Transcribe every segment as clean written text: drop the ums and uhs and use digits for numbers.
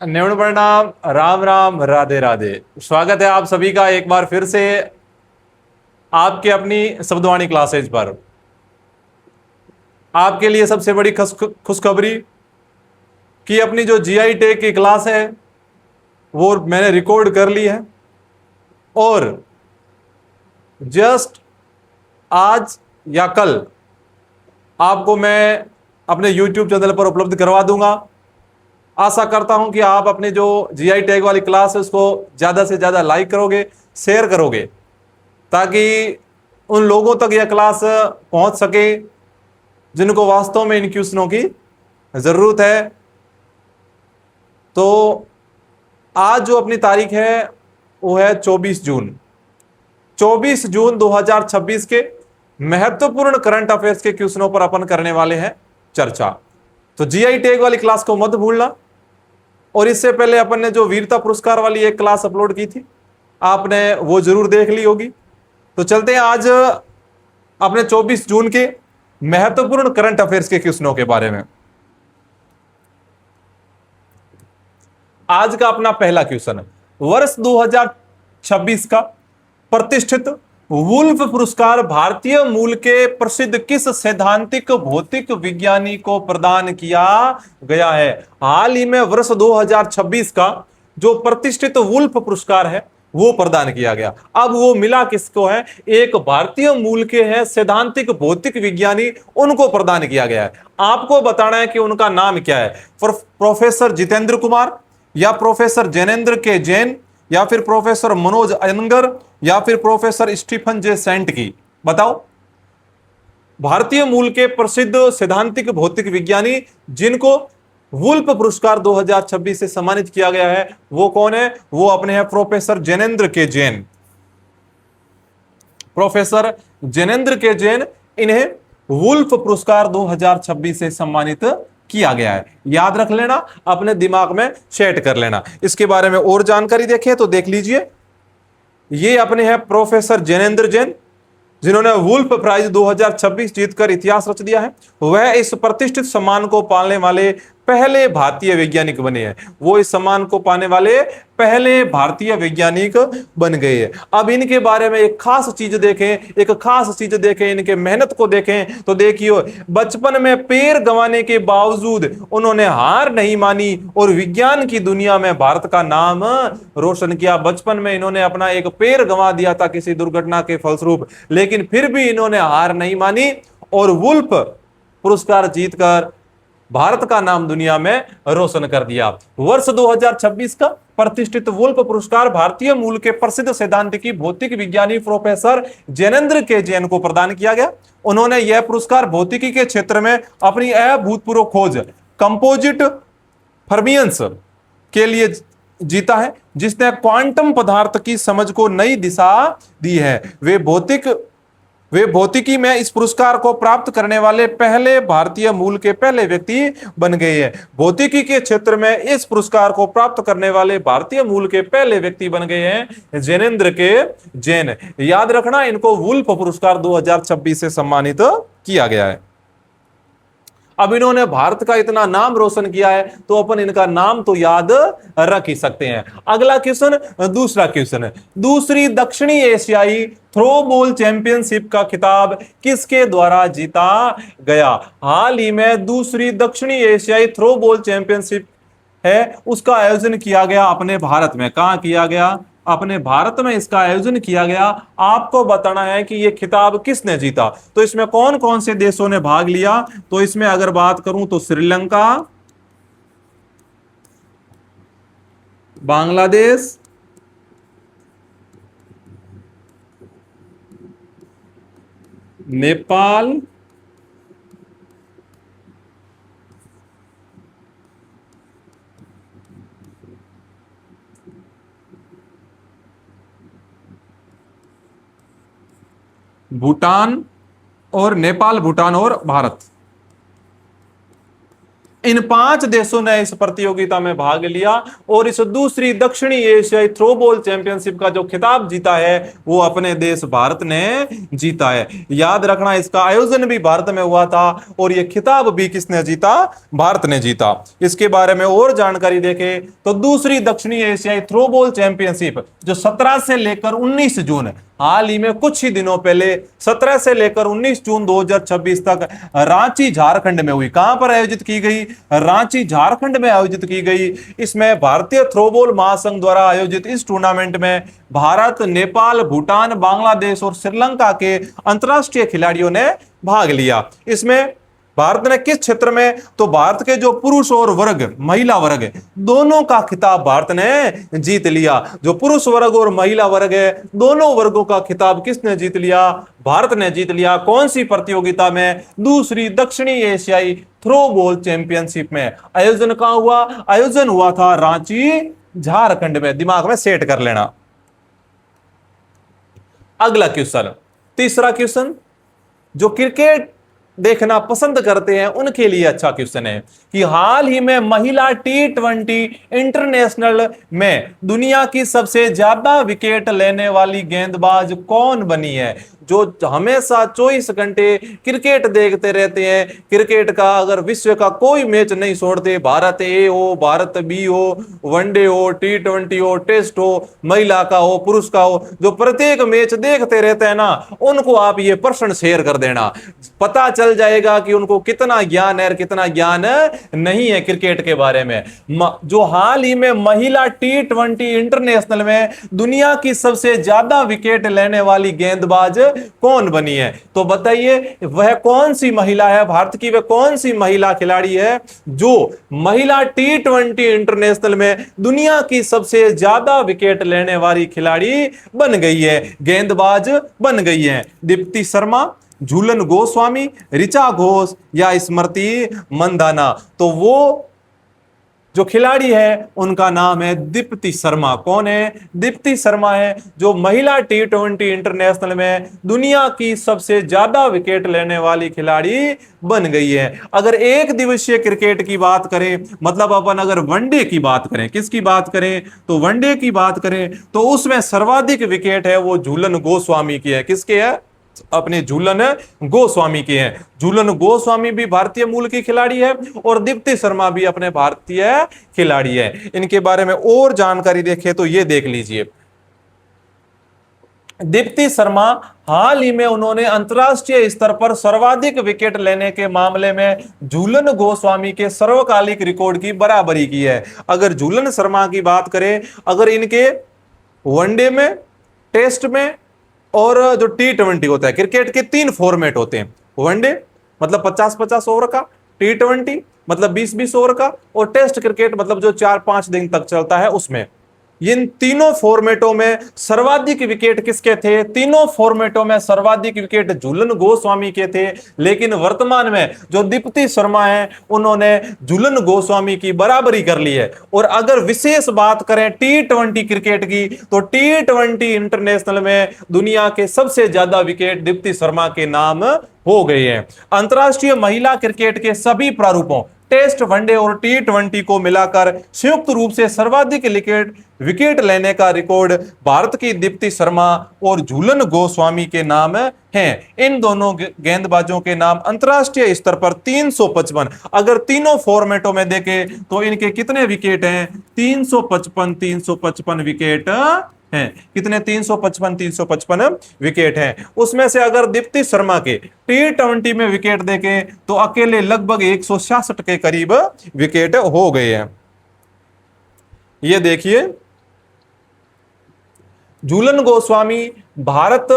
न्यून प्रणाम, राम राम, राधे राधे। स्वागत है आप सभी का एक बार फिर से आपके अपनी शब्दवाणी क्लासेज पर। आपके लिए सबसे बड़ी खुशखबरी कि अपनी जो जीआई टेक की क्लास है वो मैंने रिकॉर्ड कर ली है और जस्ट आज या कल आपको मैं अपने YouTube चैनल पर उपलब्ध करवा दूंगा। आशा करता हूं कि आप अपनी जो जीआई टैग वाली क्लास है उसको ज्यादा से ज्यादा लाइक करोगे, शेयर करोगे, ताकि उन लोगों तक यह क्लास पहुंच सके जिनको वास्तव में इन क्वेश्चनों की जरूरत है। तो आज जो अपनी तारीख है वो है 24 जून। 24 जून 2026 के महत्वपूर्ण करंट अफेयर्स के क्वेश्चनों पर अपन करने वाले हैं चर्चा। तो जीआई टैग वाली क्लास को मत भूलना। और इससे पहले अपन ने जो वीरता पुरस्कार वाली एक क्लास अपलोड की थी, आपने वो जरूर देख ली होगी। तो चलते हैं आज अपने 24 जून के महत्वपूर्ण करंट अफेयर्स के क्वेश्चनों के बारे में। आज का अपना पहला क्वेश्चन है, वर्ष 2026 का प्रतिष्ठित वुल्फ पुरस्कार भारतीय मूल के प्रसिद्ध किस सैद्धांतिक भौतिक विज्ञानी को प्रदान किया गया है? हाल ही में वर्ष 2026 का जो प्रतिष्ठित वुल्फ पुरस्कार है वो प्रदान किया गया। अब वो मिला किसको है? एक भारतीय मूल के हैं सैद्धांतिक भौतिक विज्ञानी, उनको प्रदान किया गया है। आपको बताना है कि उनका नाम क्या है। प्रोफेसर जितेंद्र कुमार, या प्रोफेसर जैनेन्द्र के जैन, या फिर प्रोफेसर मनोज अयंगर, या फिर प्रोफेसर स्टीफन जे सेंट की। बताओ। भारतीय मूल के प्रसिद्ध सैद्धांतिक भौतिक विज्ञानी जिनको वुल्फ पुरस्कार 2026 से सम्मानित किया गया है वो कौन है? वो अपने हैं प्रोफेसर जैनेन्द्र के जैन। प्रोफेसर जैनेन्द्र के जैन, इन्हें वुल्फ पुरस्कार 2026 से सम्मानित किया गया है। याद रख लेना, अपने दिमाग में सेट कर लेना। इसके बारे में और जानकारी देखें तो देख लीजिए। ये अपने हैं प्रोफेसर जैनेन्द्र जैन, जिन्होंने वुल्फ प्राइज 2026 जीतकर इतिहास रच दिया है। वह इस प्रतिष्ठित सम्मान को पाने वाले पहले भारतीय वैज्ञानिक बने हैं। वो इस सम्मान को पाने वाले पहले भारतीय वैज्ञानिक बन गए हैं। अब इनके बारे में एक खास चीज देखें, इनके मेहनत को देखें तो देखियो, बचपन में पैर गंवाने के बावजूद उन्होंने हार नहीं मानी और विज्ञान की दुनिया में भारत का नाम रोशन किया। बचपन में इन्होंने अपना एक पैर गंवा दिया था किसी दुर्घटना के फलस्वरूप, लेकिन फिर भी इन्होंने हार नहीं मानी और वुल्फ पुरस्कार जीतकर भारत का नाम दुनिया में रोशन कर दिया। वर्ष 2026 का प्रतिष्ठित वुल्फ पुरस्कार भारतीय मूल के प्रसिद्ध सैद्धांतिकी भौतिक विज्ञानी प्रोफेसर जैनेन्द्र के जैन को प्रदान किया गया। उन्होंने यह पुरस्कार भौतिकी के क्षेत्र में अपनी अभूतपूर्व खोज कंपोजिट फर्मियंस के लिए जीता है, जिसने क्वांटम पदार्थ की समझ को नई दिशा दी है। वे भौतिकी में इस पुरस्कार को प्राप्त करने वाले पहले भारतीय मूल के पहले व्यक्ति बन गए हैं। भौतिकी के क्षेत्र में इस पुरस्कार को प्राप्त करने वाले भारतीय मूल के पहले व्यक्ति बन गए हैं जैनेन्द्र के जैन। याद रखना, इनको वुल्फ पुरस्कार 2026 से सम्मानित किया गया है। अब इन्होंने भारत का इतना नाम रोशन किया है तो अपन इनका नाम तो याद रख ही सकते हैं। अगला क्वेश्चन, दूसरा क्वेश्चन है, दूसरी दक्षिणी एशियाई थ्रोबॉल चैंपियनशिप का खिताब किसके द्वारा जीता गया? हाल ही में दूसरी दक्षिणी एशियाई थ्रोबॉल चैंपियनशिप है, उसका आयोजन किया गया अपने भारत में। कहां किया गया? अपने भारत में इसका आयोजन किया गया। आपको बताना है कि यह खिताब किसने जीता। तो इसमें कौन कौन से देशों ने भाग लिया? तो इसमें अगर बात करूं तो श्रीलंका, बांग्लादेश, नेपाल, भूटान, और नेपाल, भूटान और भारत। इन 5 देशों ने इस प्रतियोगिता में भाग लिया और इस दूसरी दक्षिणी एशियाई थ्रोबॉल चैंपियनशिप का जो खिताब जीता है वो अपने देश भारत ने जीता है। याद रखना, इसका आयोजन भी भारत में हुआ था और ये खिताब भी किसने जीता? भारत ने जीता। इसके बारे में और जानकारी देखें तो दूसरी दक्षिणी एशियाई थ्रोबॉल चैंपियनशिप जो 17 से लेकर 19 जून, हाल ही में कुछ ही दिनों पहले 17 से लेकर 19 जून 2026 तक रांची झारखंड में हुई। कहां पर आयोजित की गई? रांची झारखंड में आयोजित की गई। इसमें भारतीय थ्रोबॉल महासंघ द्वारा आयोजित इस टूर्नामेंट में भारत, नेपाल, भूटान, बांग्लादेश और श्रीलंका के अंतरराष्ट्रीय खिलाड़ियों ने भाग लिया। इसमें भारत ने किस क्षेत्र में? तो भारत के जो पुरुष और वर्ग, महिला वर्ग दोनों का खिताब भारत ने जीत लिया। जो पुरुष वर्ग और महिला वर्ग है, दोनों वर्गों का खिताब किसने जीत लिया? भारत ने जीत लिया। कौन सी प्रतियोगिता में? दूसरी दक्षिणी एशियाई थ्रोबॉल चैंपियनशिप में। आयोजन कहां हुआ? आयोजन हुआ था रांची झारखंड में। दिमाग में सेट कर लेना। अगला क्वेश्चन, तीसरा क्वेश्चन, जो क्रिकेट देखना पसंद करते हैं उनके लिए अच्छा क्वेश्चन है कि हाल ही में महिला T20 इंटरनेशनल में दुनिया की सबसे ज्यादा विकेट लेने वाली गेंदबाज कौन बनी है? जो हमेशा 24 घंटे क्रिकेट देखते रहते हैं, क्रिकेट का अगर विश्व का कोई मैच नहीं छोड़ते, भारत ए हो, भारत बी हो, वनडे हो, T20 हो, टेस्ट हो, महिला का हो, पुरुष का हो, जो प्रत्येक मैच देखते रहते हैं ना, उनको आप ये प्रश्न शेयर कर देना। पता चल जाएगा कि उनको कितना ज्ञान है और कितना ज्ञान नहीं है क्रिकेट के बारे में। जो हाल ही में महिला T20 इंटरनेशनल में दुनिया की सबसे ज्यादा विकेट लेने वाली गेंदबाज कौन बनी है? तो बताइए वह कौन सी महिला है? भारत की वह कौन सी महिला खिलाड़ी है जो महिला T20 इंटरनेशनल में दुनिया की सबसे ज्यादा विकेट लेने वाली खिलाड़ी बन गई है, गेंदबाज बन गई है? दीप्ति शर्मा, झूलन गोस्वामी, ऋचा घोष या स्मृति मंदाना? तो वो जो खिलाड़ी है उनका नाम है दीप्ति शर्मा। कौन है? दीप्ति शर्मा है जो महिला T20 इंटरनेशनल में दुनिया की सबसे ज्यादा विकेट लेने वाली खिलाड़ी बन गई है। अगर एक दिवसीय क्रिकेट की बात करें, मतलब अपन अगर वनडे की बात करें, किसकी बात करें? तो वनडे की बात करें तो उसमें सर्वाधिक विकेट है वो झूलन गोस्वामी की है। किसके है? अपने झूलन गोस्वामी के हैं। झूलन गोस्वामी भी भारतीय मूल की खिलाड़ी है और दीप्ति शर्मा भी अपने भारतीय खिलाड़ी है। इनके बारे में और जानकारी देखें तो ये देख लीजिए, दीप्ति शर्मा हाल ही में उन्होंने अंतरराष्ट्रीय स्तर पर सर्वाधिक विकेट लेने के मामले में झूलन गोस्वामी के सर्वकालिक रिकॉर्ड की बराबरी की है। अगर झूलन शर्मा की बात करें, अगर इनके वनडे में, टेस्ट में और जो T20 होता है, क्रिकेट के 3 फॉर्मेट होते हैं। वनडे मतलब 50-50 ओवर का, T20 मतलब 20-20 ओवर का, और टेस्ट क्रिकेट मतलब जो 4-5 दिन तक चलता है उसमें। इन तीनों फॉर्मेटों में सर्वाधिक विकेट किसके थे? तीनों फॉर्मेटों में सर्वाधिक विकेट झूलन गोस्वामी के थे। लेकिन वर्तमान में जो दीप्ति शर्मा है उन्होंने झूलन गोस्वामी की बराबरी कर ली है। और अगर विशेष बात करें T20 क्रिकेट की तो T20 इंटरनेशनल में दुनिया के सबसे ज्यादा विकेट दीप्ति शर्मा के नाम हो गए हैं। अंतरराष्ट्रीय महिला क्रिकेट के सभी प्रारूपों, टेस्ट, वनडे और T20 को मिलाकर संयुक्त रूप से सर्वाधिक विकेट लेने का रिकॉर्ड भारत की दीप्ति शर्मा और झूलन गोस्वामी के नाम है। इन दोनों गेंदबाजों के नाम अंतरराष्ट्रीय स्तर पर 355, अगर तीनों फॉर्मेटों में देखें तो इनके कितने विकेट हैं? 355 विकेट हैं। कितने? 355 विकेट हैं। उसमें से अगर दीप्ति शर्मा के T20 में विकेट देखें तो अकेले लगभग 166 के करीब विकेट हो गए हैं। ये देखिए, झूलन गोस्वामी भारत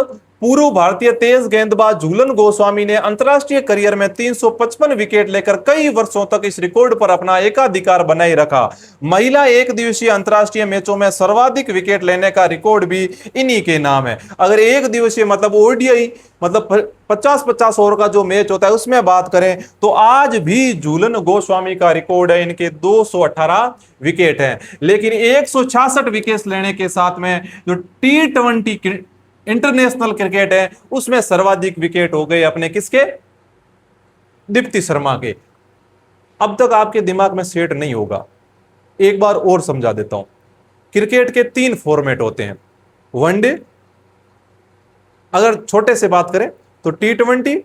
पूर्व भारतीय तेज गेंदबाज झूलन गोस्वामी ने अंतरराष्ट्रीय करियर में 355 विकेट लेकर कई वर्षों तक इस रिकॉर्ड पर अपना एकाधिकार बनाए रखा। महिला एक दिवसीय अंतरराष्ट्रीय मैचों में सर्वाधिक विकेट लेने का रिकॉर्ड भी इन्हीं के नाम है। अगर एक दिवसीय मतलब ओडीआई मतलब 50-50 ओवर का जो मैच होता है उसमें बात करें तो आज भी झूलन गोस्वामी का रिकॉर्ड है, इनके 218 विकेट हैं। लेकिन 166 विकेट लेने के साथ में जो T20 इंटरनेशनल क्रिकेट है उसमें सर्वाधिक विकेट हो गए अपने किसके? दीप्ति शर्मा के। अब तक आपके दिमाग में सेट नहीं होगा, एक बार और समझा देता हूं। क्रिकेट के 3 फॉर्मेट होते हैं। वनडे, अगर छोटे से बात करें तो T20,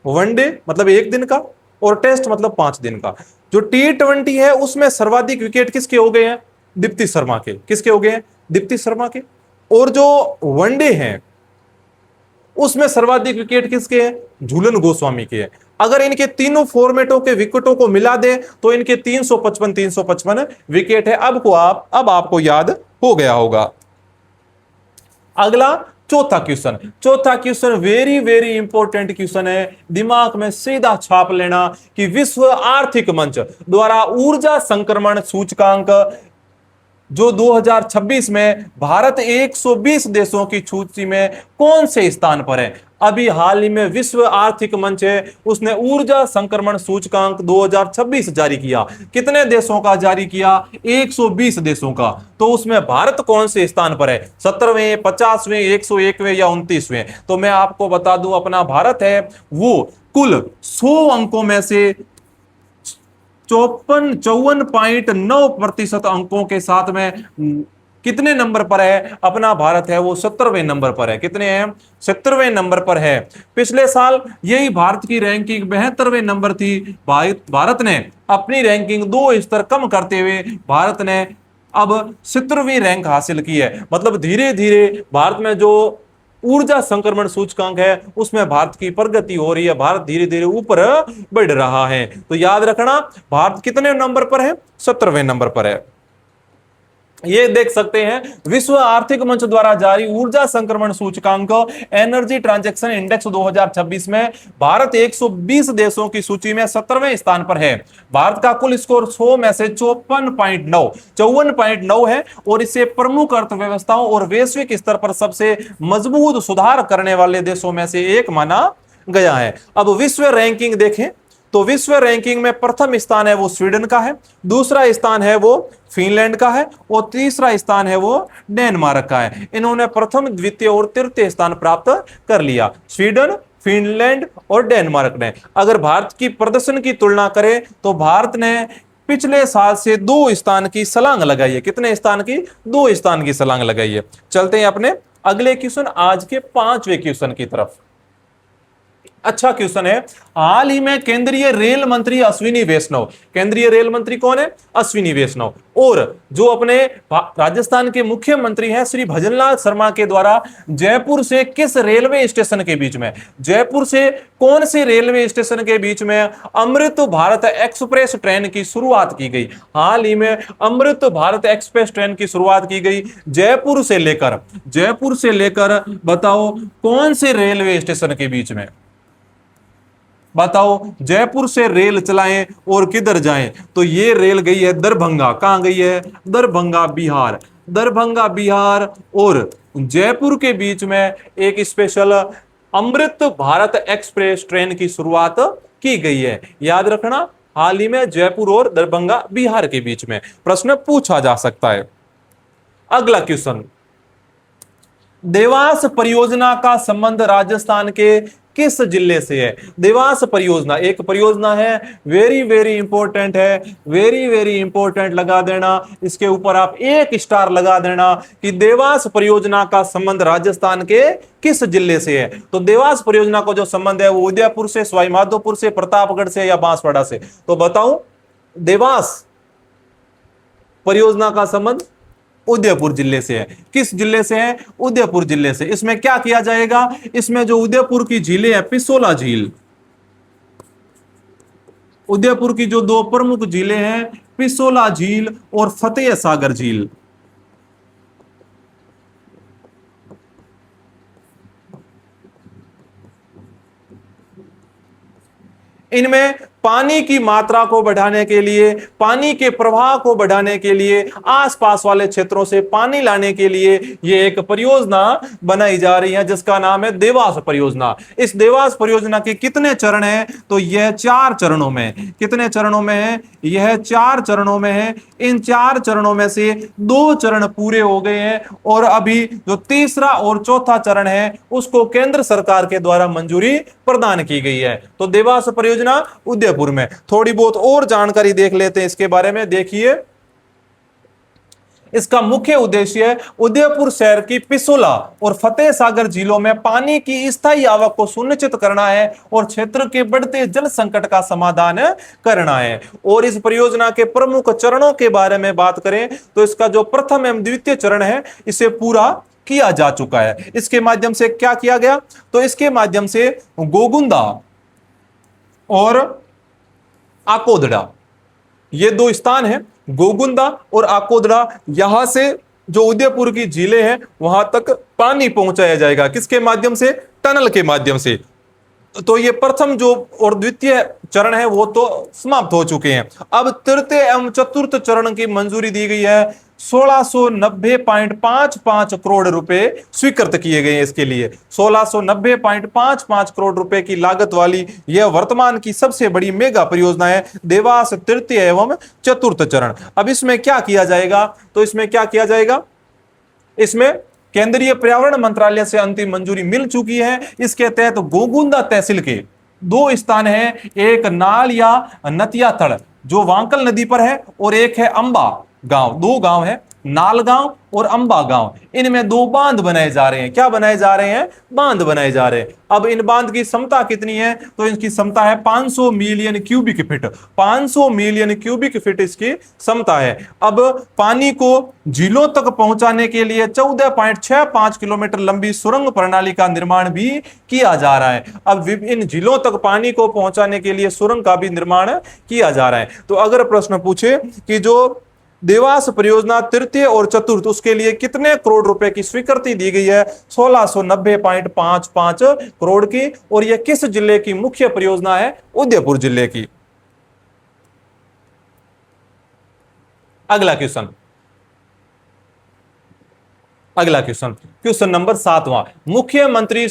वनडे मतलब 1 दिन का, और टेस्ट मतलब 5 दिन का। जो T20 है उसमें सर्वाधिक विकेट किसके हो गए हैं? दीप्ति शर्मा के। किसके हो गए हैं? दीप्ति शर्मा के। और जो वनडे हैं उसमें सर्वाधिक विकेट किसके हैं? झूलन गोस्वामी के हैं। अगर इनके तीनों फॉर्मेटों के विकेटों को मिला दे तो इनके 355 विकेट है। अब आपको याद हो गया होगा। अगला चौथा question very very important question है, दिमाग में सीधा छाप लेना कि विश्व आर्थिक मंच द्वारा ऊर्जा संक्रमण सूचकांक जो 2026 में भारत 120 देशों की सूची में कौन से स्थान पर है? अभी हाल ही में विश्व आर्थिक मंच है, उसने ऊर्जा संक्रमण सूचकांक 2026 जारी किया। कितने देशों का जारी किया? 120 देशों का। तो उसमें भारत कौन से स्थान पर है? 17वें, 50वें, 101वें या 29वें? तो मैं आपको बता दूं, अपना भारत है वो कुल 100 अंकों में से 54.9% अंकों के साथ में कितने नंबर पर है? अपना भारत है वो 17वें नंबर पर है। कितने हैं? 17वें नंबर पर है। पिछले साल यही भारत की रैंकिंग 72वें नंबर थी। भारत ने अपनी रैंकिंग 2 स्तर कम करते हुए भारत ने अब 17वीं रैंक हासिल की है। मतलब धीरे धीरे भारत में जो ऊर्जा संक्रमण सूचकांक है उसमें भारत की प्रगति हो रही है, भारत धीरे धीरे ऊपर बढ़ रहा है। तो याद रखना, भारत कितने नंबर पर है? 17वें नंबर पर है। ये देख सकते हैं विश्व आर्थिक मंच द्वारा जारी ऊर्जा संक्रमण सूचकांक एनर्जी ट्रांजैक्शन इंडेक्स 2026 में भारत 120 देशों की सूची में 17वें स्थान पर है। भारत का कुल स्कोर 100 में से 54.9 है और इसे प्रमुख अर्थव्यवस्थाओं और वैश्विक स्तर पर सबसे मजबूत सुधार करने वाले देशों में से एक माना गया है। अब विश्व रैंकिंग देखें तो विश्व रैंकिंग में प्रथम स्थान है वो स्वीडन का है, दूसरा स्थान है वो फिनलैंड का है और तीसरा स्थान है वो डेनमार्क का है। इन्होंने प्रथम, द्वितीय और तृतीय स्थान प्राप्त कर लिया, स्वीडन, फिनलैंड और डेनमार्क ने। अगर भारत की प्रदर्शन की तुलना करें तो भारत ने पिछले साल से 2 स्थान की छलांग लगाई है। कितने स्थान की? 2 स्थान की छलांग लगाई है। चलते हैं अपने अगले क्वेश्चन, आज के 5वें क्वेश्चन की तरफ। अच्छा क्वेश्चन है। हाल ही में केंद्रीय रेल मंत्री अश्विनी वैष्णव, केंद्रीय रेल मंत्री कौन है? अश्विनी वैष्णव, और जो अपने राजस्थान के मुख्यमंत्री हैं श्री भजनलाल शर्मा के द्वारा जयपुर से किस रेलवे स्टेशन के बीच में, जयपुर से कौन से रेलवे स्टेशन के बीच में अमृत भारत एक्सप्रेस ट्रेन की शुरुआत की गई? हाल ही में अमृत भारत एक्सप्रेस ट्रेन की शुरुआत की गई जयपुर से लेकर बताओ कौन से रेलवे स्टेशन के बीच में? बताओ, जयपुर से रेल चलाएं और किधर जाएं? तो ये रेल गई है दरभंगा। कहां गई है? दरभंगा बिहार। दरभंगा बिहार और जयपुर के बीच में एक special Amrit Bharat express train की शुरुआत की गई है। याद रखना, हाल ही में जयपुर और दरभंगा बिहार के बीच में प्रश्न पूछा जा सकता है। अगला क्वेश्चन, देवास परियोजना का संबंध राजस्थान के किस जिले से है? देवास परियोजना एक परियोजना है, वेरी वेरी इंपॉर्टेंट है, वेरी वेरी इंपॉर्टेंट लगा देना, इसके ऊपर आप 1 स्टार लगा देना कि देवास परियोजना का संबंध राजस्थान के किस जिले से है। तो देवास परियोजना का जो संबंध है वो उदयपुर से, सवाईमाधोपुर से, प्रतापगढ़ से या बांसवाड़ा से? तो बताऊं, देवास परियोजना का संबंध उदयपुर जिले से है। किस जिले से है? उदयपुर जिले से। इसमें क्या किया जाएगा? इसमें जो उदयपुर की झीलें है, पिसोला झील, उदयपुर की जो 2 प्रमुख झीलें हैं, पिसोला झील और फतेह सागर झील, इनमें पानी की मात्रा को बढ़ाने के लिए, पानी के प्रवाह को बढ़ाने के लिए, आसपास वाले क्षेत्रों से पानी लाने के लिए यह एक परियोजना बनाई जा रही है जिसका नाम है देवास परियोजना। इस देवास परियोजना के कितने चरण हैं? तो यह 4 चरणों में। कितने चरणों में है? यह 4 चरणों में है। इन 4 चरणों में से 2 चरण पूरे हो गए हैं और अभी जो तीसरा और चौथा चरण है उसको केंद्र सरकार के द्वारा मंजूरी प्रदान की गई है। तो देवास परियोजना परियोजना उदयपुर में। थोड़ी बहुत और जानकारी देख लेते हैं इसके बारे में। देखिए, इसका मुख्य उद्देश्य है उदयपुर शहर की पिसोला और फतेह सागर जिलों में पानी की स्थायी आवक को सुनिश्चित करना है और क्षेत्र के बढ़ते जल संकट का समाधान करना है। और इस परियोजना के प्रमुख चरणों के बारे में बात करें तो इसका जो प्रथम एवं द्वितीय चरण है इसे पूरा किया जा चुका है। इसके माध्यम से क्या किया गया, तो इसके माध्यम से गोगुंदा और आकोदड़ा, ये दो स्थान है, गोगुंदा और आकोदड़ा, यहां से जो उदयपुर की झीलें हैं वहां तक पानी पहुंचाया जाएगा। किसके माध्यम से, टनल के माध्यम से। तो ये प्रथम जो और द्वितीय चरण है वो तो समाप्त हो चुके हैं। अब तृतीय एवं चतुर्थ चरण की मंजूरी दी गई है। 1690.55 करोड़ रुपए स्वीकृत किए गए हैं इसके लिए। 1690.55 करोड़ रुपए की लागत वाली यह वर्तमान की सबसे बड़ी मेगा परियोजना है, देवास तृतीय एवं चतुर्थ चरण। अब इसमें क्या किया जाएगा, तो इसमें क्या किया जाएगा, इसमें केंद्रीय पर्यावरण मंत्रालय से अंतिम मंजूरी मिल चुकी है। इसके तहत गोगुंदा तहसील के दो स्थान हैं, एक नाल या नतिया तड़ जो वांकल नदी पर है और एक है अंबा गांव। दो गांव है, नाल गांव और अंबा गांव। इनमें दो बांध बनाए जा रहे हैं। क्या बनाए जा रहे हैं, बांध बनाए जा रहे हैं। अब इन बांध की क्षमता कितनी है, तो इनकी क्षमता है 500 million cubic feet. 500 million cubic feet इसकी क्षमता है। अब पानी को झीलों तक पहुंचाने के लिए 14.65 किलोमीटर लंबी सुरंग प्रणाली का निर्माण भी किया जा रहा है। अब इन झीलों तक पानी को पहुंचाने के लिए सुरंग का भी निर्माण किया जा रहा है। तो अगर प्रश्न पूछे कि जो देवास परियोजना तृतीय और चतुर्थ, उसके लिए कितने करोड़ रुपए की स्वीकृति दी गई है, 1690.55 करोड़ की। और यह किस जिले की मुख्य परियोजना है, उदयपुर जिले की। अगला क्वेश्चन, क्वेश्चन नंबर 7वां। मुख्यमंत्री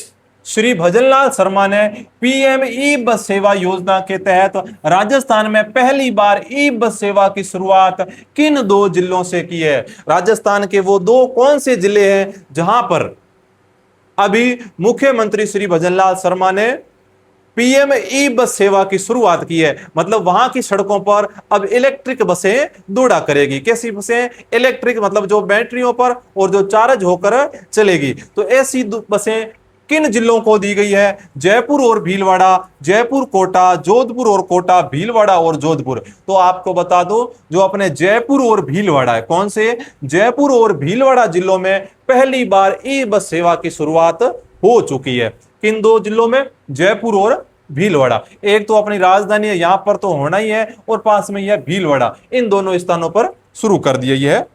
श्री भजनलाल शर्मा ने पीएम ई बस सेवा योजना के तहत राजस्थान में पहली बार ई बस सेवा की शुरुआत किन दो जिलों से की है। राजस्थान के वो दो कौन से जिले हैं जहां पर अभी मुख्यमंत्री श्री भजनलाल शर्मा ने पीएम ई बस सेवा की शुरुआत की है। मतलब वहां की सड़कों पर अब इलेक्ट्रिक बसें दौड़ा करेगी। कैसी बसें, इलेक्ट्रिक, मतलब जो बैटरियों पर और जो चार्ज होकर चलेगी। तो ऐसी बसें किन जिलों को दी गई है, जयपुर और भीलवाड़ा, जयपुर कोटा, जोधपुर और कोटा, भीलवाड़ा और जोधपुर। तो आपको बता दो, जो अपने जयपुर और भीलवाड़ा है, कौन से, जयपुर और भीलवाड़ा जिलों में पहली बार ई बस सेवा की शुरुआत हो चुकी है। किन दो जिलों में, जयपुर और भीलवाड़ा। एक तो अपनी राजधानी है, यहां पर तो होना ही है, और पास में यह भीलवाड़ा, इन दोनों स्थानों पर शुरू कर दिया है।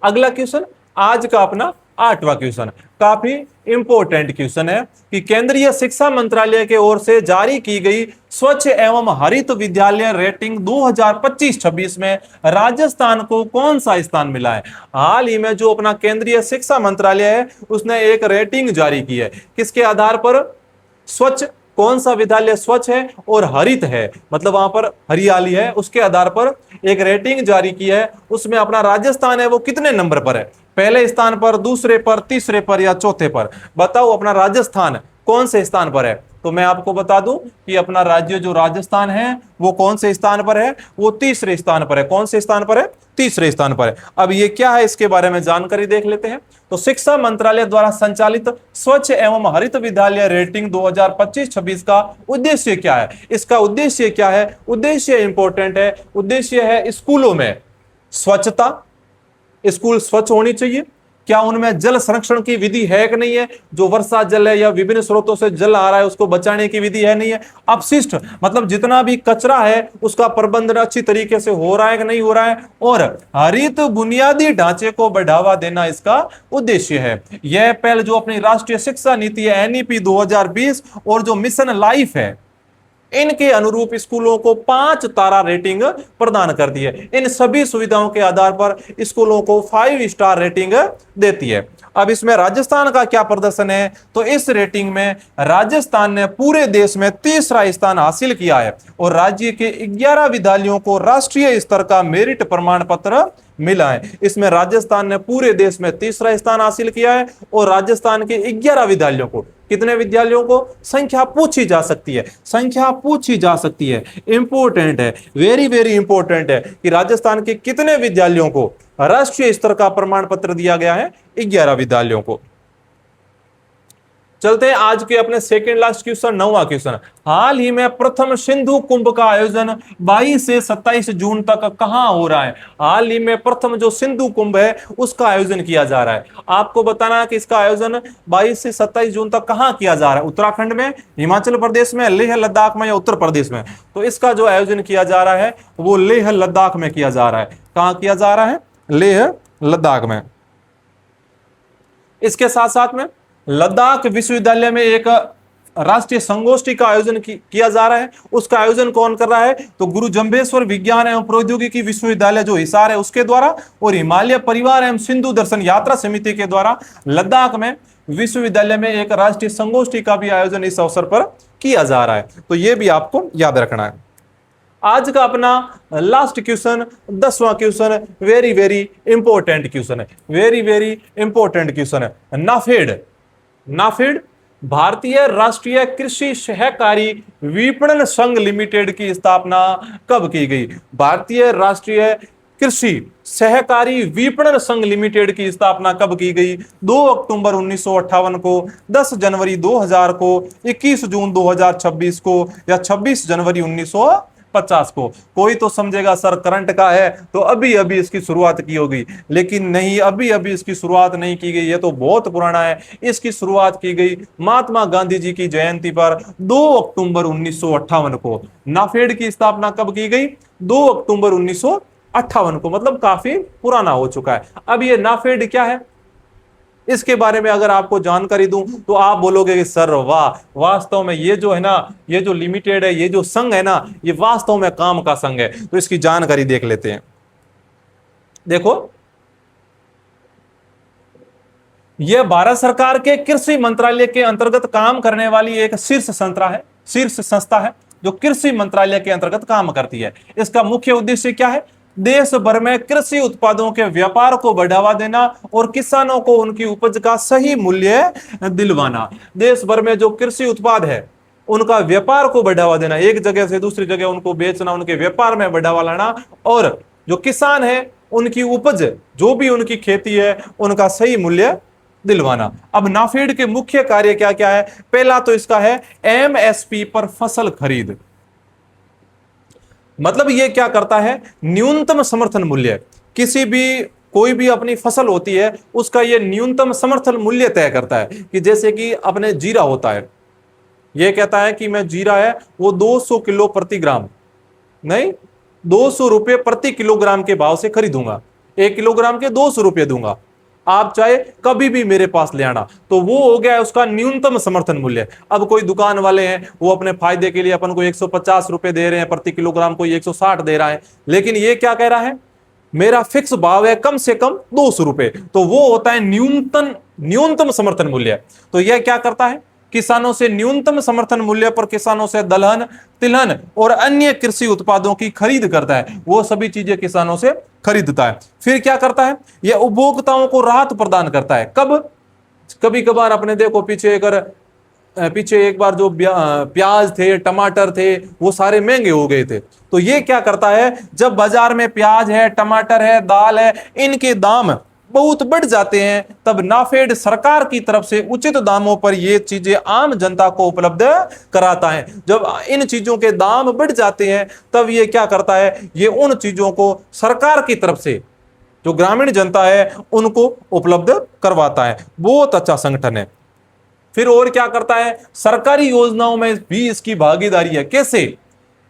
अगला क्वेश्चन, आज का अपना 8वां क्वेश्चन, काफी इंपॉर्टेंट क्वेश्चन है कि केंद्रीय शिक्षा मंत्रालय के ओर से जारी की गई स्वच्छ एवं हरित विद्यालय रेटिंग 2025-26 में राजस्थान को कौन सा स्थान मिला है। हाल ही में जो अपना केंद्रीय शिक्षा मंत्रालय है उसने एक रेटिंग जारी की है। किसके आधार पर, स्वच्छ, कौन सा विद्यालय स्वच्छ है और हरित है, मतलब वहां पर हरियाली है, उसके आधार पर एक रेटिंग जारी की है। उसमें अपना राजस्थान है वो कितने नंबर पर है, पहले स्थान पर, दूसरे पर, तीसरे पर या चौथे पर। बताओ अपना राजस्थान कौन से स्थान पर है। तो मैं आपको बता दूं कि अपना राज्य जो राजस्थान है वो कौन से स्थान पर है, वो तीसरे स्थान पर है। कौन से स्थान पर है, तीसरे स्थान पर है। अब ये क्या है, इसके बारे में जानकारी देख लेते हैं। तो शिक्षा मंत्रालय द्वारा संचालित स्वच्छ एवं हरित विद्यालय रेटिंग 2025-26 का उद्देश्य क्या है। इसका उद्देश्य क्या है, उद्देश्य इंपॉर्टेंट है। उद्देश्य है स्कूलों में स्वच्छता, स्कूल स्वच्छ होनी चाहिए। क्या उनमें जल संरक्षण की विधि है कि नहीं है, जो वर्षा जल है या विभिन्न स्रोतों से जल आ रहा है उसको बचाने की विधि है नहीं है। अपशिष्ट, मतलब जितना भी कचरा है उसका प्रबंधन अच्छी तरीके से हो रहा है कि नहीं हो रहा है। और हरित बुनियादी ढांचे को बढ़ावा देना इसका उद्देश्य है। यह पहल जो अपनी राष्ट्रीय शिक्षा नीति है एनईपी 2020 और जो मिशन लाइफ है, इनके अनुरूप स्कूलों को 5 तारा रेटिंग प्रदान कर दी है। इन सभी सुविधाओं के आधार पर स्कूलों को 5 स्टार रेटिंग देती है। अब इसमें राजस्थान का क्या प्रदर्शन है, तो इस रेटिंग में राजस्थान ने पूरे देश में तीसरा स्थान हासिल किया है और राज्य के 11 विद्यालयों को राष्ट्रीय स्तर का मेरिट प्रमाण पत्र मिला है। इसमें राजस्थान ने पूरे देश में तीसरा स्थान हासिल किया है और राजस्थान के 11 विद्यालयों को कितने विद्यालयों को? संख्या पूछी जा सकती है, संख्या पूछी जा सकती है। इंपॉर्टेंट है, वेरी वेरी इंपॉर्टेंट है कि राजस्थान के कितने विद्यालयों को राष्ट्रीय स्तर का प्रमाण पत्र दिया गया है? 11 विद्यालयों को। चलते हैं आज के अपने सेकेंड लास्ट क्वेश्चन, 9वां क्वेश्चन। हाल ही में प्रथम सिंधु कुंभ का आयोजन 22 से 27 जून तक कहां हो रहा है? हाल ही में प्रथम जो सिंधु कुंभ है उसका आयोजन किया जा रहा है। आपको बताना है कि इसका आयोजन 22 से 27 जून तक कहां किया जा रहा है? उत्तराखंड में, हिमाचल प्रदेश में, लेह लद्दाख में या उत्तर प्रदेश में? तो इसका जो आयोजन किया जा रहा है वो लेह लद्दाख में किया जा रहा है। कहां किया जा रहा है? लेह लद्दाख में। इसके साथ साथ में लद्दाख विश्वविद्यालय में एक राष्ट्रीय संगोष्ठी का आयोजन किया जा रहा है। उसका आयोजन कौन कर रहा है? तो गुरु जंबेश्वर विज्ञान एवं प्रौद्योगिकी विश्वविद्यालय जो हिसार है उसके द्वारा, और हिमालय परिवार एवं सिंधु दर्शन यात्रा समिति के द्वारा लद्दाख में विश्वविद्यालय में एक राष्ट्रीय संगोष्ठी का भी आयोजन इस अवसर पर किया जा रहा है। तो यह भी आपको याद रखना है। आज का अपना लास्ट क्वेश्चन, 10वां question, very very important question है, वेरी वेरी इंपॉर्टेंट क्वेश्चन है। नाफेड, नाफेड भारतीय राष्ट्रीय कृषि सहकारी विपणन संघ लिमिटेड की स्थापना कब की गई? भारतीय राष्ट्रीय कृषि सहकारी विपणन संघ लिमिटेड की स्थापना कब की गई? 2 अक्टूबर 1958 को, 10 जनवरी 2000 को, 21 जून 2026 को या 26 जनवरी 1950 को? कोई तो समझेगा सर करंट का है तो अभी अभी इसकी शुरुआत की होगी, लेकिन नहीं, अभी अभी इसकी शुरुआत नहीं की गई, ये तो बहुत पुराना है। इसकी शुरुआत की गई महात्मा गांधी जी की जयंती पर 2 अक्टूबर 1958 को। नाफेड की स्थापना कब की गई? 2 अक्टूबर 1958 को, मतलब काफी पुराना हो चुका है। अब ये नाफेड क्या है, इसके बारे में अगर आपको जानकारी दूं तो आप बोलोगे कि सर वाह, वास्तव में ये जो है ना, ये जो लिमिटेड है, ये जो संघ है ना, ये वास्तव में काम का संघ है। तो इसकी जानकारी देख लेते हैं। देखो, यह भारत सरकार के कृषि मंत्रालय के अंतर्गत काम करने वाली एक शीर्ष संस्था है जो कृषि मंत्रालय के अंतर्गत काम करती है। इसका मुख्य उद्देश्य क्या है? देश भर में कृषि उत्पादों के व्यापार को बढ़ावा देना और किसानों को उनकी उपज का सही मूल्य दिलवाना। देश भर में जो कृषि उत्पाद है उनका व्यापार को बढ़ावा देना, एक जगह से दूसरी जगह उनको बेचना, उनके व्यापार में बढ़ावा लाना, और जो किसान है उनकी उपज, जो भी उनकी खेती है, उनका सही मूल्य दिलवाना। अब नाफेड के मुख्य कार्य क्या क्या है? पहला तो इसका है एमएसपी पर फसल खरीद, मतलब ये क्या करता है? न्यूनतम समर्थन मूल्य, किसी भी कोई भी अपनी फसल होती है उसका ये न्यूनतम समर्थन मूल्य तय करता है। कि जैसे कि अपने जीरा होता है, ये कहता है कि मैं जीरा है वो 200 किलो प्रति ग्राम नहीं, 200 रुपए प्रति किलोग्राम के भाव से खरीदूंगा, 1 किलोग्राम के 200 रुपए दूंगा, आप चाहे कभी भी मेरे पास ले आना। तो वो हो गया उसका न्यूनतम समर्थन मूल्य। अब कोई दुकान वाले हैं वो अपने फायदे के लिए अपन को 150 रुपए दे रहे हैं प्रति किलोग्राम, कोई 160 दे रहा है, लेकिन ये क्या कह रहा है? मेरा फिक्स भाव है कम से कम 200 रुपए। तो वो होता है न्यूनतम समर्थन मूल्य। तो यह क्या करता है? किसानों से न्यूनतम समर्थन मूल्य पर किसानों से दलहन, तिलहन और अन्य कृषि उत्पादों की खरीद करता है। वो सभी चीजें किसानों से खरीदता है। फिर क्या करता है? यह उपभोक्ताओं को राहत प्रदान करता है। कब? कभी कभार अपने देखो पीछे एक बार जो प्याज थे, टमाटर थे, वो सारे महंगे हो गए थे। तो ये क्या करता है? जब बाजार में प्याज है, टमाटर है, दाल है, इनके दाम बहुत बढ़ जाते हैं, तब नाफेड सरकार की तरफ से उचित दामों पर ये चीजें आम जनता को उपलब्ध कराता है। जब इन चीजों के दाम बढ़ जाते हैं तब ये क्या करता है? ये उन चीजों को सरकार की तरफ से जो ग्रामीण जनता है उनको उपलब्ध करवाता है। बहुत अच्छा संगठन है। फिर और क्या करता है? सरकारी योजनाओं में भी इसकी भागीदारी है। कैसे?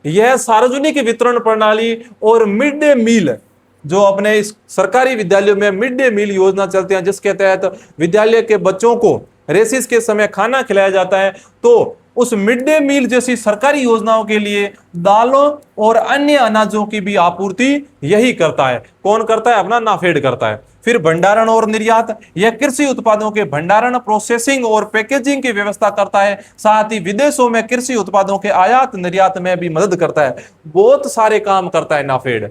यह सार्वजनिक वितरण प्रणाली और मिड डे मील, जो अपने इस सरकारी विद्यालयों में मिड डे मील योजना चलती है, जिसके तहत विद्यालय के बच्चों को रेसिस के समय खाना खिलाया जाता है, तो उस मिड डे मील जैसी सरकारी योजनाओं के लिए दालों और अन्य अनाजों की भी आपूर्ति यही करता है। कौन करता है? अपना नाफेड करता है। फिर भंडारण और निर्यात, यह कृषि उत्पादों के भंडारण, प्रोसेसिंग और पैकेजिंग की व्यवस्था करता है। साथ ही विदेशों में कृषि उत्पादों के आयात निर्यात में भी मदद करता है। बहुत सारे काम करता है नाफेड।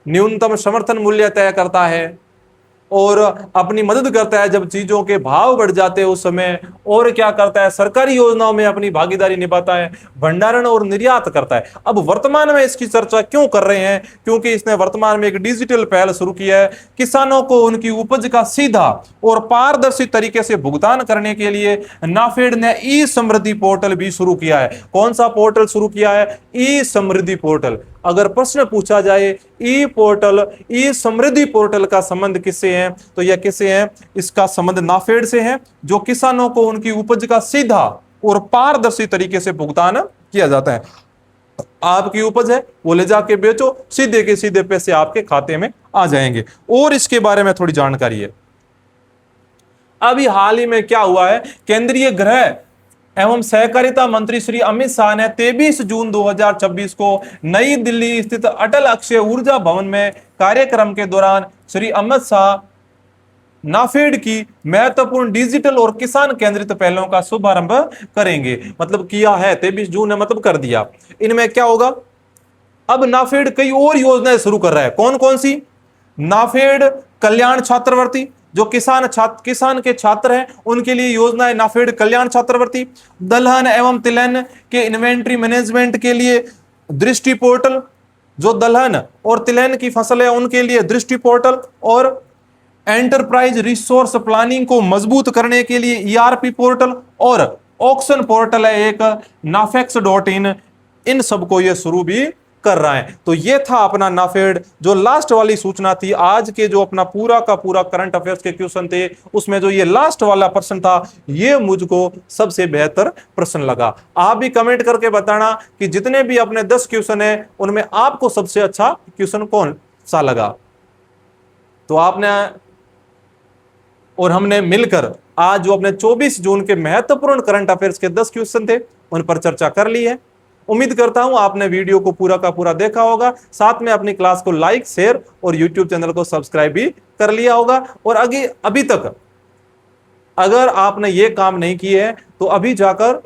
न्यूनतम समर्थन मूल्य तय करता है, और अपनी मदद करता है जब चीजों के भाव बढ़ जाते हैं उस समय, और क्या करता है, सरकारी योजनाओं में अपनी भागीदारी निभाता है, भंडारण और निर्यात करता है। अब वर्तमान में इसकी चर्चा क्यों कर रहे हैं, क्योंकि इसने वर्तमान में एक डिजिटल पहल शुरू किया है। किसानों को उनकी उपज का सीधा और पारदर्शी तरीके से भुगतान करने के लिए नाफेड ने ई समृद्धि पोर्टल भी शुरू किया है। कौन सा पोर्टल शुरू किया है? ई समृद्धि पोर्टल। अगर प्रश्न पूछा जाए ई पोर्टल, ई समृद्धि पोर्टल का संबंध किससे है, तो यह किससे है? इसका संबंध नाफेड से है, जो किसानों को उनकी उपज का सीधा और पारदर्शी तरीके से भुगतान किया जाता है। आपकी उपज है वो ले जाके बेचो, सीधे के सीधे पैसे आपके खाते में आ जाएंगे। और इसके बारे में थोड़ी जानकारी है। अभी हाल ही में क्या हुआ है, केंद्रीय गृह एवं सहकारिता मंत्री श्री अमित शाह ने 23 जून 2026 को नई दिल्ली स्थित अटल अक्षय ऊर्जा भवन में कार्यक्रम के दौरान श्री अमित शाह नाफेड की महत्वपूर्ण डिजिटल और किसान केंद्रित पहलों का शुभारंभ करेंगे। मतलब किया है, 23 जून ने मतलब कर दिया। इनमें क्या होगा, अब नाफेड कई और योजनाएं शुरू कर रहा है। कौन कौन सी? नाफेड कल्याण छात्रवृत्ति, जो किसान के छात्र हैं उनके लिए योजना है नाफेड कल्याण छात्रवृत्ति। दलहन एवं तिलहन के इन्वेंट्री मैनेजमेंट के लिए दृष्टि पोर्टल, जो दलहन और तिलहन की फसल है उनके लिए दृष्टि पोर्टल। और एंटरप्राइज रिसोर्स प्लानिंग को मजबूत करने के लिए ईआरपी पोर्टल और ऑक्शन पोर्टल है एक, nafex.in। इन सबको ये शुरू भी कर रहा है। तो ये था अपना नाफेड। जो लास्ट वाली सूचना थी, आज के जो अपना पूरा का पूरा करंट अफेयर्स के क्वेश्चन थे उसमें जो ये लास्ट वाला प्रश्न था, ये मुझको सबसे बेहतर प्रश्न लगा। आप भी कमेंट करके बताना कि जितने भी अपने 10 क्वेश्चन है उनमें आपको सबसे अच्छा क्वेश्चन कौन सा लगा। तो आपने और हमने मिलकर आज जो अपने 24 जून के महत्वपूर्ण करंट अफेयर्स के 10 क्वेश्चन थे उन पर चर्चा कर ली है। उम्मीद करता हूं आपने वीडियो को पूरा का पूरा देखा होगा, साथ में अपनी क्लास को लाइक, शेयर और यूट्यूब चैनल को सब्सक्राइब भी कर लिया होगा। और अभी तक अगर आपने ये काम नहीं किए हैं तो अभी जाकर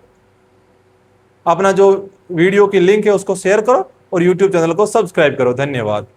अपना जो वीडियो की लिंक है उसको शेयर करो और यूट्यूब चैनल को सब्सक्राइब करो। धन्यवाद।